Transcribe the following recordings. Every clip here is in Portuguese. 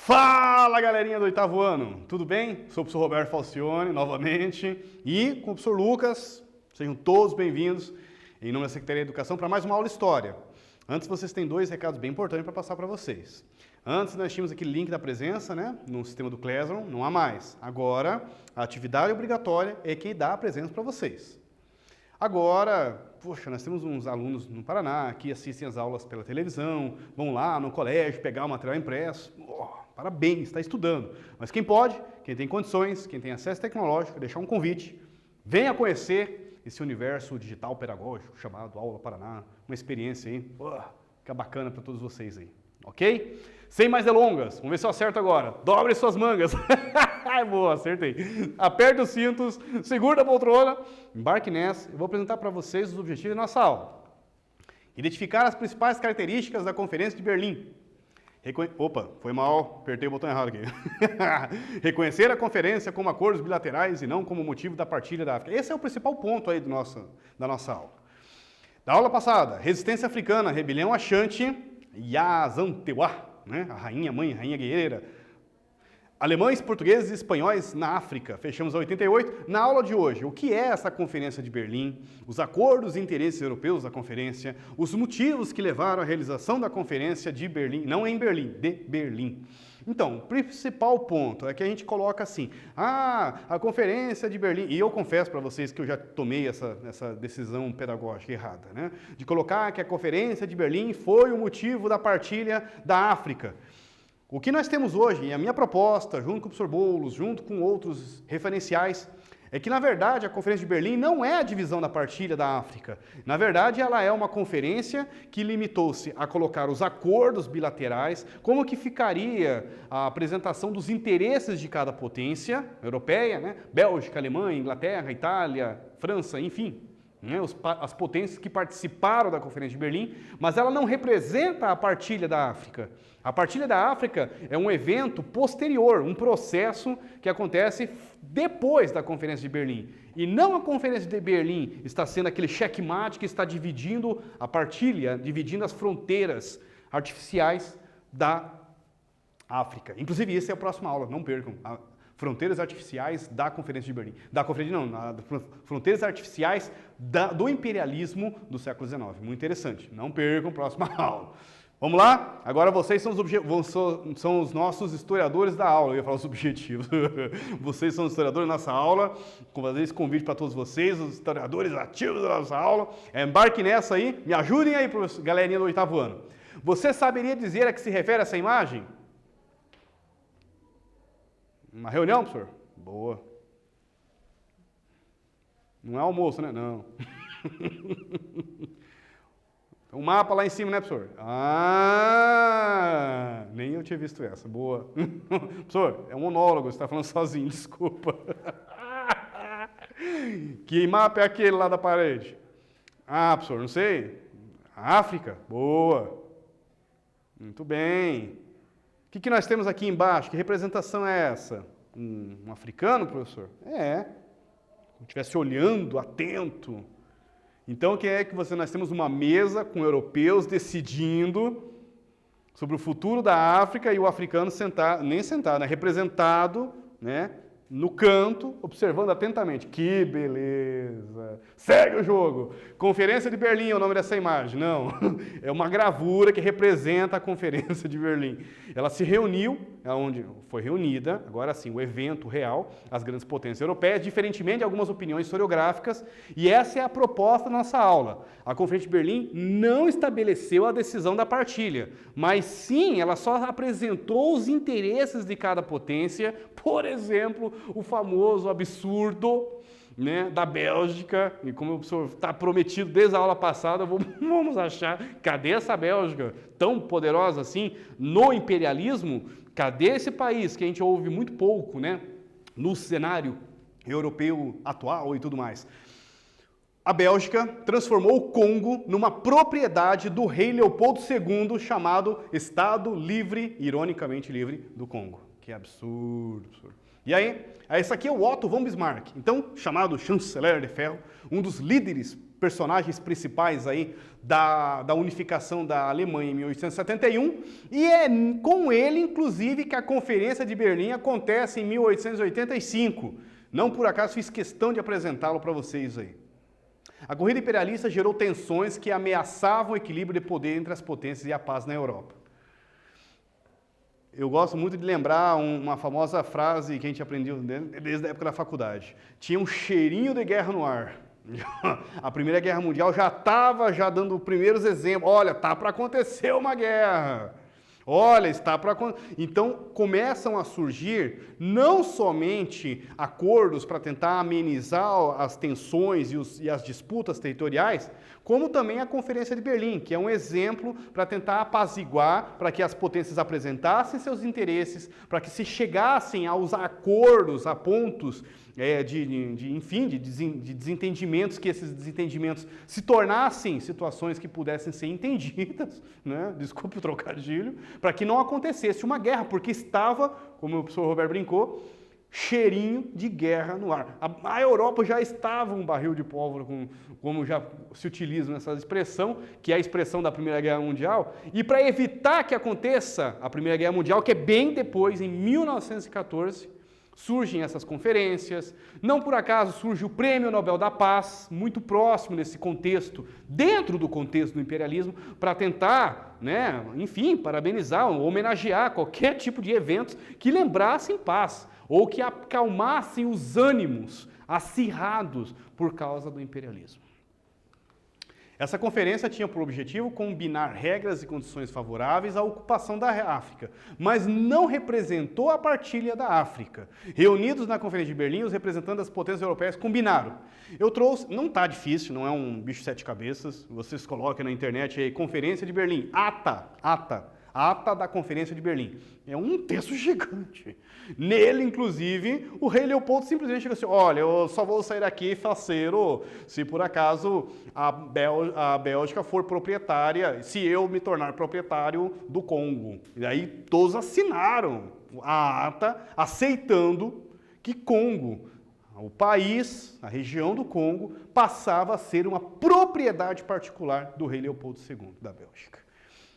Fala, galerinha do oitavo ano, tudo bem? Sou o professor Roberto Falcione, novamente, e com o professor Lucas. Sejam todos bem-vindos, em nome da Secretaria de Educação, para mais uma aula de História. Antes, vocês têm dois recados bem importantes para passar para vocês. Antes, nós tínhamos aquele link da presença, né, no sistema do Classroom, não há mais. Agora, a atividade obrigatória é que dá a presença para vocês. Agora, poxa, nós temos uns alunos no Paraná que assistem as aulas pela televisão, vão lá no colégio pegar o material impresso. Parabéns, está estudando. Mas quem pode, quem tem condições, quem tem acesso tecnológico, deixar um convite, venha conhecer esse universo digital pedagógico chamado Aula Paraná, uma experiência aí, fica bacana para todos vocês aí, ok? Sem mais delongas, vamos ver se eu acerto agora. Dobre suas mangas. Boa, acertei. Aperte os cintos, segura a poltrona, embarque nessa. Eu vou apresentar para vocês os objetivos da nossa aula. Identificar as principais características da Conferência de Berlim. Opa, foi mal, apertei o botão errado aqui. Reconhecer a conferência como acordos bilaterais e não como motivo da partilha da África. Esse é o principal ponto aí da nossa aula. Da aula passada, resistência africana, rebelião Ashanti, Yazantewa, né? A rainha mãe, rainha guerreira. Alemães, portugueses e espanhóis na África. Fechamos a 88. Na aula de hoje, o que é essa Conferência de Berlim? Os acordos e interesses europeus da conferência, os motivos que levaram à realização da Conferência de Berlim, não em Berlim, de Berlim. Então, o principal ponto é que a gente coloca assim, a Conferência de Berlim, e eu confesso para vocês que eu já tomei essa decisão pedagógica errada, né? De colocar que a Conferência de Berlim foi o motivo da partilha da África. O que nós temos hoje, e a minha proposta, junto com o professor Boulos, junto com outros referenciais, é que, na verdade, a Conferência de Berlim não é a divisão da partilha da África. Na verdade, ela é uma conferência que limitou-se a colocar os acordos bilaterais, como que ficaria a apresentação dos interesses de cada potência europeia, né? Bélgica, Alemanha, Inglaterra, Itália, França, enfim. As potências que participaram da Conferência de Berlim, mas ela não representa a partilha da África. A partilha da África é um evento posterior, um processo que acontece depois da Conferência de Berlim. E não a Conferência de Berlim está sendo aquele checkmate que está dividindo a partilha, dividindo as fronteiras artificiais da África. Inclusive, essa é a próxima aula, não percam. Fronteiras artificiais da Conferência de Berlim. Fronteiras artificiais do imperialismo do século XIX. Muito interessante. Não percam a próxima aula. Vamos lá? Agora vocês são os nossos historiadores da aula. Eu ia falar os objetivos. Vocês são os historiadores da nossa aula. Vou fazer esse convite para todos vocês, os historiadores ativos da nossa aula. Embarque nessa aí. Me ajudem aí, galerinha do oitavo ano. Você saberia dizer a que se refere essa imagem? Uma reunião, professor? Boa. Não é almoço, né? Não. Um mapa lá em cima, né, professor? Nem eu tinha visto essa. Boa. Professor, é um monólogo, você está falando sozinho, desculpa. Que mapa é aquele lá da parede? Professor, não sei. África? Boa. Muito bem. O que nós temos aqui embaixo? Que representação é essa? Um africano, professor? Se eu estivesse olhando, atento. Então, nós temos uma mesa com europeus decidindo sobre o futuro da África e o africano representado, né, no canto, observando atentamente. Que beleza! Segue o jogo! Conferência de Berlim é o nome dessa imagem. Não, é uma gravura que representa a Conferência de Berlim. Ela se reuniu, onde foi reunida, agora sim, o evento real, as grandes potências europeias, diferentemente de algumas opiniões historiográficas, e essa é a proposta da nossa aula. A Conferência de Berlim não estabeleceu a decisão da partilha, mas sim, ela só apresentou os interesses de cada potência, por exemplo, o famoso absurdo, né, da Bélgica, e como o professor está prometido desde a aula passada, vamos achar, cadê essa Bélgica tão poderosa assim no imperialismo? Cadê esse país que a gente ouve muito pouco, né, no cenário europeu atual e tudo mais? A Bélgica transformou o Congo numa propriedade do rei Leopoldo II, chamado Estado Livre, ironicamente livre, do Congo. Que absurdo, professor. E aí, esse aqui é o Otto von Bismarck, então chamado chanceler de ferro, um dos líderes personagens principais aí da unificação da Alemanha em 1871, e é com ele, inclusive, que a Conferência de Berlim acontece em 1885. Não por acaso fiz questão de apresentá-lo para vocês aí. A corrida imperialista gerou tensões que ameaçavam o equilíbrio de poder entre as potências e a paz na Europa. Eu gosto muito de lembrar uma famosa frase que a gente aprendeu desde a época da faculdade. Tinha um cheirinho de guerra no ar. A Primeira Guerra Mundial já estava dando primeiros exemplos. Olha, tá para acontecer uma guerra. Olha, está para... Então, começam a surgir não somente acordos para tentar amenizar as tensões e as disputas territoriais, como também a Conferência de Berlim, que é um exemplo para tentar apaziguar, para que as potências apresentassem seus interesses, para que se chegassem aos acordos, a pontos de desentendimentos, que esses desentendimentos se tornassem situações que pudessem ser entendidas, né? Desculpe o trocadilho, para que não acontecesse uma guerra, porque estava, como o professor Roberto brincou, cheirinho de guerra no ar. A Europa já estava um barril de pólvora, como já se utiliza nessa expressão, que é a expressão da Primeira Guerra Mundial, e para evitar que aconteça a Primeira Guerra Mundial, que é bem depois, em 1914, surgem essas conferências. Não por acaso surge o Prêmio Nobel da Paz, muito próximo nesse contexto, dentro do contexto do imperialismo, para tentar, enfim, parabenizar, homenagear qualquer tipo de eventos que lembrassem paz, ou que acalmassem os ânimos acirrados por causa do imperialismo. Essa conferência tinha por objetivo combinar regras e condições favoráveis à ocupação da África, mas não representou a partilha da África. Reunidos na Conferência de Berlim, os representantes das potências europeias combinaram. Eu trouxe, não está difícil, não é um bicho de sete cabeças, vocês coloquem na internet aí, Conferência de Berlim, ata da Conferência de Berlim. É um texto gigante. Nele, inclusive, o rei Leopoldo simplesmente chega assim, olha, eu só vou sair daqui faceiro se por acaso a Bélgica for proprietária, se eu me tornar proprietário do Congo. E aí todos assinaram a ata aceitando que Congo, o país, a região do Congo, passava a ser uma propriedade particular do rei Leopoldo II da Bélgica.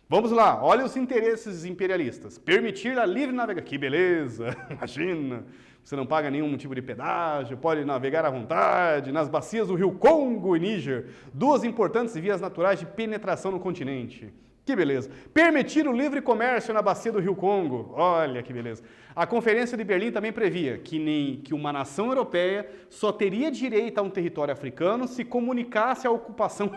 Vamos lá, olha os interesses imperialistas. Permitir a livre navegação. Que beleza, imagina. Você não paga nenhum tipo de pedágio, pode navegar à vontade nas bacias do rio Congo e Níger, duas importantes vias naturais de penetração no continente. Que beleza. Permitir o livre comércio na bacia do rio Congo. Olha que beleza. A Conferência de Berlim também previa que uma nação europeia só teria direito a um território africano se comunicasse a ocupação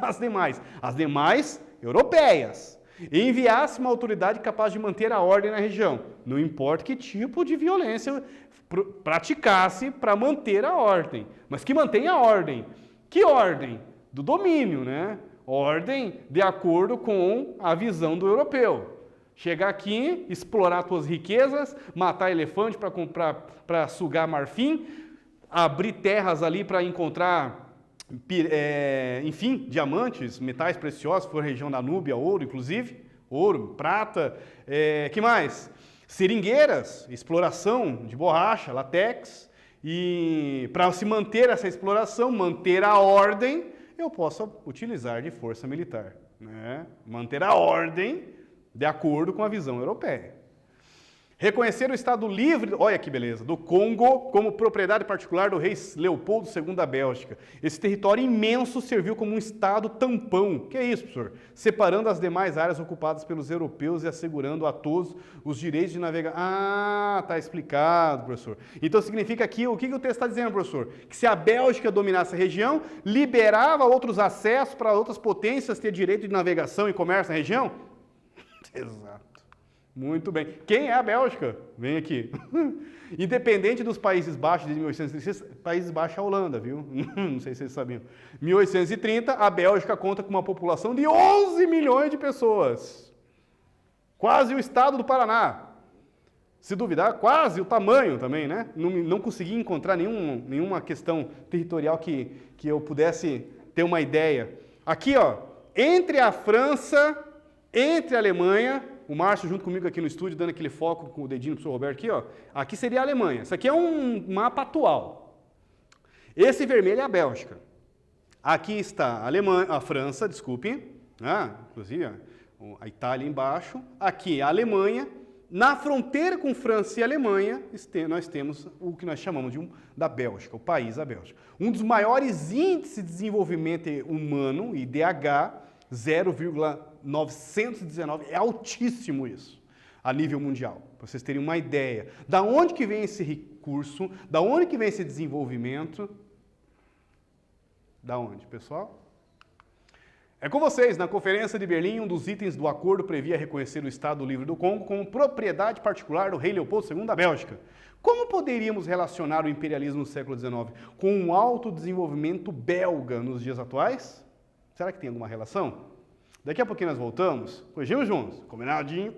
às demais europeias, e enviasse uma autoridade capaz de manter a ordem na região, não importa que tipo de violência praticasse para manter a ordem, mas que mantenha a ordem. Que ordem? Do domínio, né? Ordem de acordo com a visão do europeu. Chegar aqui, explorar tuas riquezas, matar elefante para sugar marfim, abrir terras ali para encontrar enfim, diamantes, metais preciosos, se for a região da Núbia, ouro, inclusive, ouro, prata, que mais? Seringueiras, exploração de borracha, látex, e para se manter essa exploração, manter a ordem, eu posso utilizar de força militar, né? Manter a ordem de acordo com a visão europeia. Reconhecer o Estado livre, olha que beleza, do Congo como propriedade particular do rei Leopoldo II da Bélgica. Esse território imenso serviu como um Estado tampão. Que é isso, professor? Separando as demais áreas ocupadas pelos europeus e assegurando a todos os direitos de navegar. Ah, está explicado, professor. Então significa que o que o texto está dizendo, professor? Que se a Bélgica dominasse a região, liberava outros acessos para outras potências ter direito de navegação e comércio na região? Exato. Muito bem. Quem é a Bélgica? Vem aqui. Independente dos Países Baixos de 1836, Países Baixos é a Holanda, viu? Não sei se vocês sabiam. 1830, a Bélgica conta com uma população de 11 milhões de pessoas. Quase o estado do Paraná. Se duvidar, quase o tamanho também, né? Não consegui encontrar nenhuma questão territorial que eu pudesse ter uma ideia. Aqui, ó, entre a França, entre a Alemanha... O Márcio junto comigo aqui no estúdio, dando aquele foco com o dedinho pro professor Roberto aqui, ó. Aqui seria a Alemanha. Isso aqui é um mapa atual. Esse vermelho é a Bélgica. Aqui está a Alemanha, a França, desculpe, inclusive a Itália embaixo. Aqui a Alemanha. Na fronteira com França e Alemanha, nós temos o que nós chamamos da Bélgica, o país da Bélgica. Um dos maiores índices de desenvolvimento humano, IDH, 0,919, é altíssimo isso, a nível mundial. Para vocês terem uma ideia. Da onde que vem esse recurso, da onde que vem esse desenvolvimento? Da onde, pessoal? É com vocês. Na Conferência de Berlim, um dos itens do acordo previa reconhecer o Estado Livre do Congo como propriedade particular do rei Leopoldo II da Bélgica. Como poderíamos relacionar o imperialismo do século XIX com um alto desenvolvimento belga nos dias atuais? Será que tem alguma relação? Daqui a pouquinho nós voltamos. Corrigimos juntos. Combinadinho?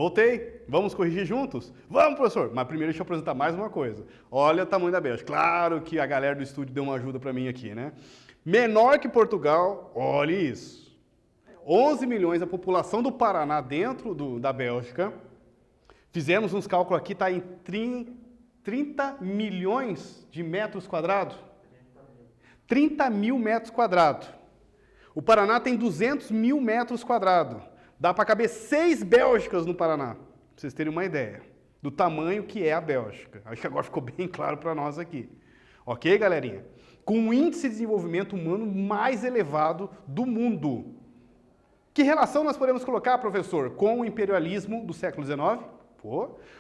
Voltei. Vamos corrigir juntos? Vamos, professor. Mas primeiro deixa eu apresentar mais uma coisa. Olha o tamanho da Bélgica. Claro que a galera do estúdio deu uma ajuda para mim aqui, né? Menor que Portugal, olha isso. 11 milhões a população do Paraná dentro da Bélgica. Fizemos uns cálculos aqui, está em 30 milhões de metros quadrados. 30 mil metros quadrados. O Paraná tem 200 mil metros quadrados. Dá para caber 6 Bélgicas no Paraná, para vocês terem uma ideia do tamanho que é a Bélgica. Acho que agora ficou bem claro para nós aqui. Ok, galerinha? Com o índice de desenvolvimento humano mais elevado do mundo. Que relação nós podemos colocar, professor, com o imperialismo do século XIX?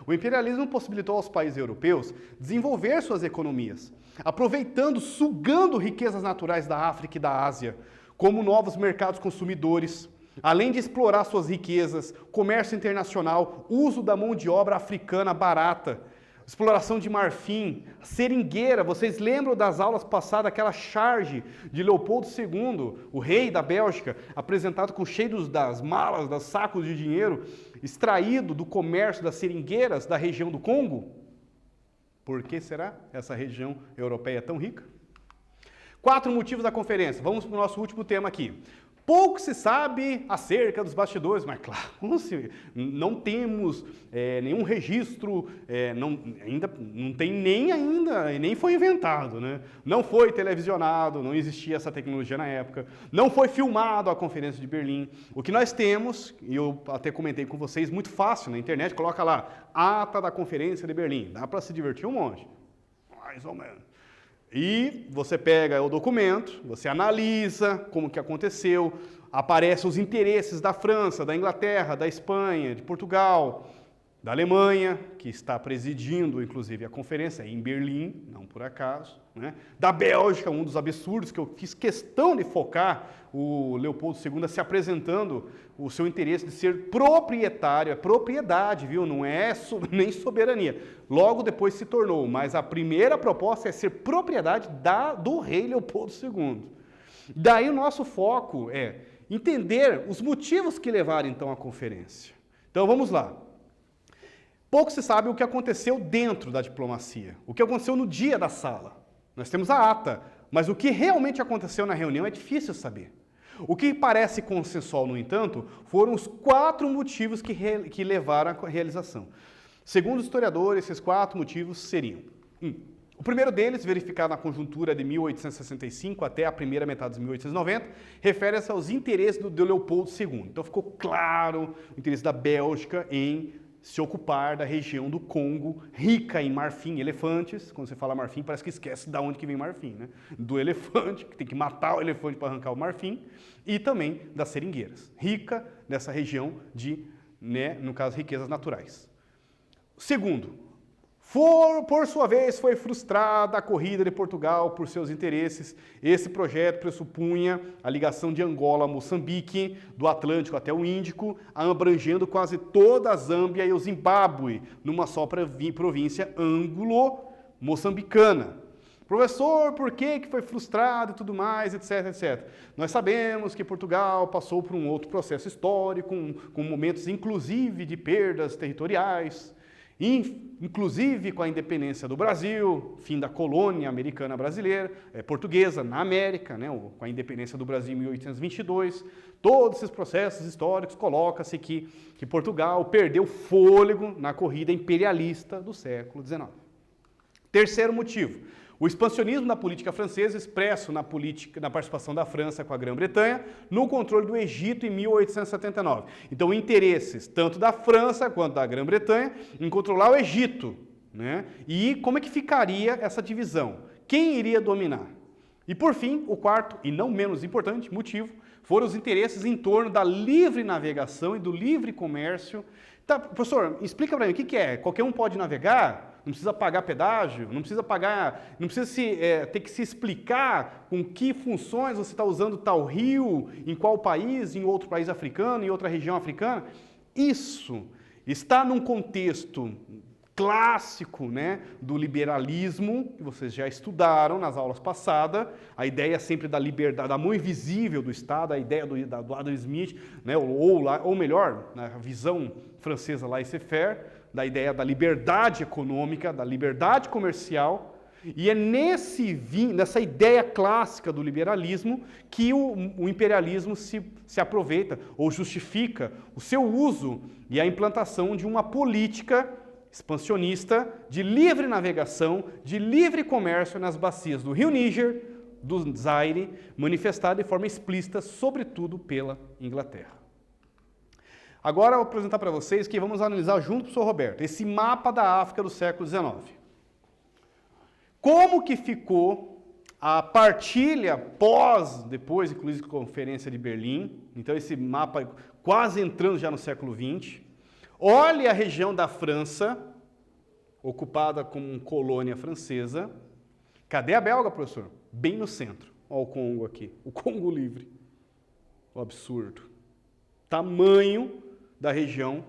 O imperialismo possibilitou aos países europeus desenvolver suas economias, aproveitando, sugando riquezas naturais da África e da Ásia, como novos mercados consumidores, além de explorar suas riquezas, comércio internacional, uso da mão de obra africana barata, exploração de marfim, seringueira. Vocês lembram das aulas passadas, aquela charge de Leopoldo II, o rei da Bélgica, apresentado com cheio das malas, dos sacos de dinheiro, extraído do comércio das seringueiras da região do Congo? Por que será essa região europeia tão rica? 4 motivos da conferência. Vamos para o nosso último tema aqui. Pouco se sabe acerca dos bastidores, mas claro, não temos nenhum registro, ainda não tem nem foi inventado, né? Não foi televisionado, não existia essa tecnologia na época, não foi filmado a Conferência de Berlim. O que nós temos, e eu até comentei com vocês, muito fácil na internet, coloca lá, ata da Conferência de Berlim, dá para se divertir um monte, mais ou menos. E você pega o documento, você analisa como que aconteceu, aparecem os interesses da França, da Inglaterra, da Espanha, de Portugal, da Alemanha, que está presidindo, inclusive, a conferência em Berlim, não por acaso, né? Da Bélgica, um dos absurdos que eu fiz questão de focar, o Leopoldo II se apresentando o seu interesse de ser proprietário, é propriedade, viu? Não é nem soberania. Logo depois se tornou, mas a primeira proposta é ser propriedade do rei Leopoldo II. Daí o nosso foco é entender os motivos que levaram então à conferência. Então vamos lá. Pouco se sabe o que aconteceu dentro da diplomacia, o que aconteceu no dia da sala. Nós temos a ata, mas o que realmente aconteceu na reunião é difícil saber. O que parece consensual, no entanto, foram os 4 motivos que levaram à realização. Segundo os historiadores, esses 4 motivos seriam: o primeiro deles, verificado na conjuntura de 1865 até a primeira metade de 1890, refere-se aos interesses do Leopoldo II. Então ficou claro o interesse da Bélgica em se ocupar da região do Congo, rica em marfim, elefantes. Quando você fala marfim, parece que esquece de onde que vem marfim, né? Do elefante, que tem que matar o elefante para arrancar o marfim, e também das seringueiras, rica nessa região de, no caso, riquezas naturais. Segundo, por sua vez, foi frustrada a corrida de Portugal por seus interesses. Esse projeto pressupunha a ligação de Angola a Moçambique, do Atlântico até o Índico, abrangendo quase toda a Zâmbia e o Zimbábue, numa só província anglo-moçambicana. Professor, por que foi frustrado e tudo mais, etc, etc. Nós sabemos que Portugal passou por um outro processo histórico, com momentos inclusive de perdas territoriais, inclusive com a independência do Brasil, fim da colônia americana brasileira, portuguesa na América, né, com a independência do Brasil em 1822. Todos esses processos históricos coloca-se que Portugal perdeu fôlego na corrida imperialista do século XIX. Terceiro motivo: o expansionismo da política francesa expresso na participação da França com a Grã-Bretanha no controle do Egito em 1879. Então, interesses tanto da França quanto da Grã-Bretanha em controlar o Egito, né? E como é que ficaria essa divisão? Quem iria dominar? E, por fim, o quarto, e não menos importante, motivo, foram os interesses em torno da livre navegação e do livre comércio. Tá, professor, explica para mim, o que é? Qualquer um pode navegar? Não precisa pagar pedágio, não precisa ter que se explicar com que funções você está usando tal rio, em qual país, em outro país africano, em outra região africana. Isso está num contexto clássico, né, do liberalismo, que vocês já estudaram nas aulas passadas, a ideia sempre da liberdade, da mão invisível do Estado, a ideia do Adam Smith, né, ou melhor, na visão francesa laissez-faire, da ideia da liberdade econômica, da liberdade comercial, e é nessa ideia clássica do liberalismo que o imperialismo se aproveita ou justifica o seu uso e a implantação de uma política expansionista de livre navegação, de livre comércio nas bacias do Rio Níger, do Zaire, manifestada de forma explícita, sobretudo pela Inglaterra. Agora eu vou apresentar para vocês que vamos analisar junto com o professor Roberto esse mapa da África do século XIX. Como que ficou a partilha depois, inclusive, da Conferência de Berlim. Então, esse mapa quase entrando já no século XX. Olhe a região da França, ocupada como colônia francesa. Cadê a belga, professor? Bem no centro. Olha o Congo aqui, o Congo livre. O absurdo. Tamanho da região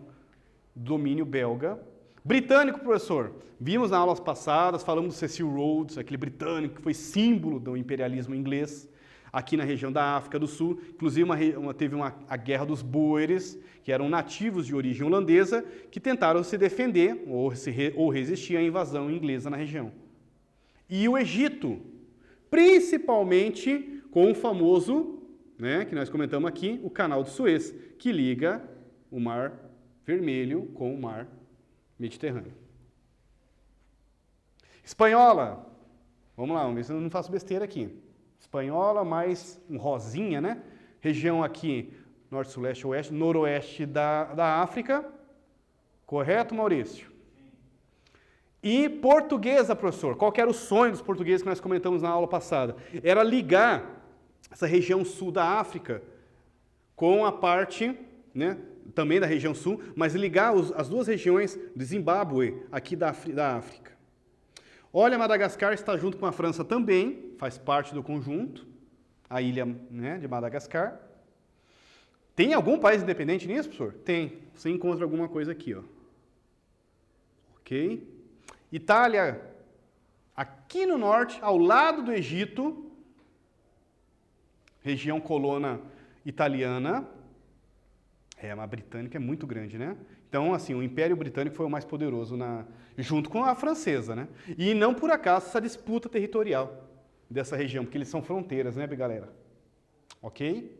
do domínio belga. Britânico, professor. Vimos nas aulas passadas, falamos do Cecil Rhodes, aquele britânico que foi símbolo do imperialismo inglês, aqui na região da África do Sul. Inclusive, teve a Guerra dos Boeres, que eram nativos de origem holandesa, que tentaram se defender ou resistir à invasão inglesa na região. E o Egito, principalmente com o famoso, né, que nós comentamos aqui, o Canal de Suez, que liga o Mar Vermelho com o Mar Mediterrâneo. Espanhola. Vamos lá, vamos ver se eu não faço besteira aqui. Espanhola mais um rosinha, né? Região aqui, norte, sul, leste, oeste, noroeste da África. Correto, Maurício? E portuguesa, professor. Qual que era o sonho dos portugueses que nós comentamos na aula passada? Era ligar essa região sul da África com a parte, né, também da região sul, mas ligar as duas regiões de Zimbábue, aqui da África. Olha, Madagascar está junto com a França também, faz parte do conjunto, a ilha, né, de Madagascar. Tem algum país independente nisso, professor? Tem. Você encontra alguma coisa aqui, ó. Ok. Itália, aqui no norte, ao lado do Egito, região colônia italiana. A britânica é muito grande, né? Então, assim, o Império Britânico foi o mais poderoso junto com a francesa, né? E não por acaso essa disputa territorial dessa região, porque eles são fronteiras, né, galera? Ok?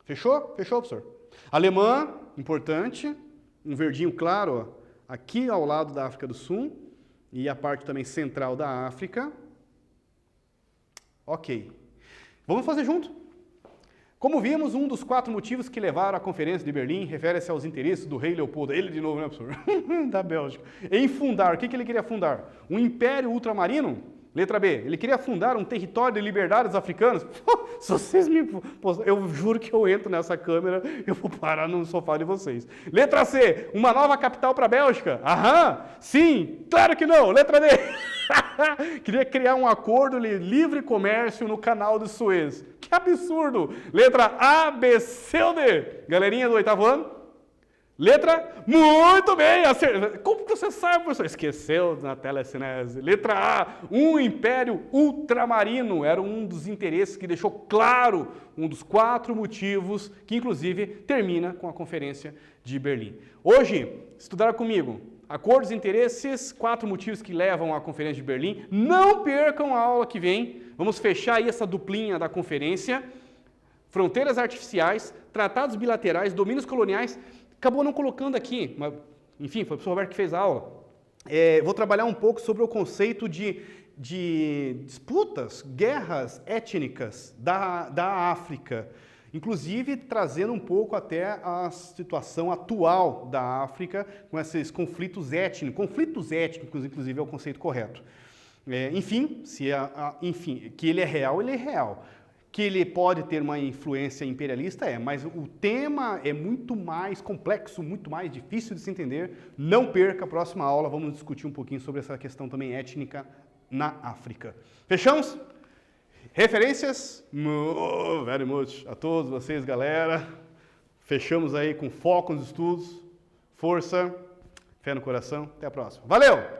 Fechou? Fechou, professor? Alemã, importante, um verdinho claro, ó, aqui ao lado da África do Sul e a parte também central da África. Ok. Vamos fazer junto? Como vimos, um dos 4 motivos que levaram à Conferência de Berlim refere-se aos interesses do rei Leopoldo, ele de novo, né, professor? Da Bélgica, em fundar, o que ele queria fundar? Um império ultramarino? Letra B, ele queria fundar um território de liberdades africanos? Se vocês eu juro que eu entro nessa câmera, eu vou parar no sofá de vocês. Letra C, uma nova capital para a Bélgica? Aham, sim, claro que não. Letra D, queria criar um acordo de livre comércio no Canal de Suez. Que absurdo! Letra A, B, C ou D? Galerinha do 8º ano? Letra, muito bem, como que você sabe, professor? Esqueceu na telecinese. Letra A, um império ultramarino, era um dos interesses que deixou claro, um dos 4 motivos, que inclusive termina com a Conferência de Berlim. Hoje, estudaram comigo, acordos e interesses, 4 motivos que levam à Conferência de Berlim. Não percam a aula que vem, vamos fechar aí essa duplinha da conferência, fronteiras artificiais, tratados bilaterais, domínios coloniais. Acabou não colocando aqui, mas, enfim, foi o professor Roberto que fez a aula. Vou trabalhar um pouco sobre o conceito de disputas, guerras étnicas da África, inclusive trazendo um pouco até a situação atual da África com esses conflitos étnicos, inclusive é o conceito correto. Enfim, que ele é real, ele é real. Que ele pode ter uma influência imperialista, mas o tema é muito mais complexo, muito mais difícil de se entender. Não perca a próxima aula, vamos discutir um pouquinho sobre essa questão também étnica na África. Fechamos? Referências? Very much. A todos vocês, galera. Fechamos aí com foco nos estudos. Força. fé no coração. Até a próxima. Valeu!